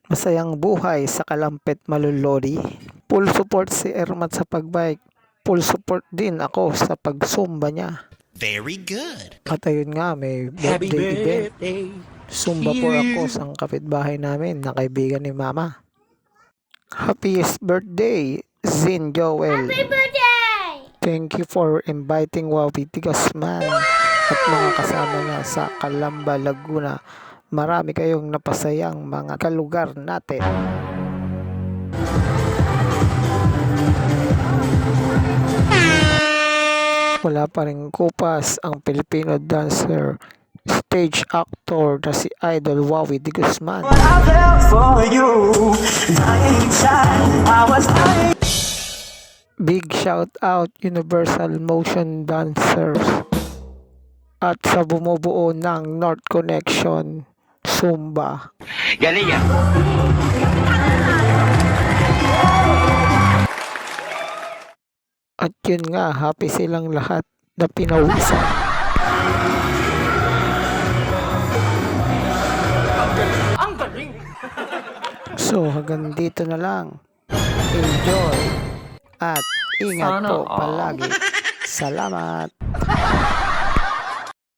Masayang buhay sa Kalampit, Malulodi. Full support si Ermat sa pagbike. Full support din ako sa pagsumba niya. Very good. At ayun nga, may Happy birthday event. birthday. Sumba po ako sa kapitbahay namin na kaibigan ni Mama. Happiest birthday, Zin Joel. Happy birthday! Thank you for inviting Wawi Tigasman at mga kasama niya sa Calamba, Laguna. Marami kayong napasayang mga kalugar natin. Wala pa rin kupas ang Filipino dancer, stage actor na si Idol Wawi de Guzman. Big shout out Universal Motion Dancers at sa bumubuo ng North Connection Zumba. Galing yan. At yun nga, happy silang lahat na pinawisan. Ang galing. So hanggang dito na lang. Enjoy at ingat Sana po all. palagi. Salamat!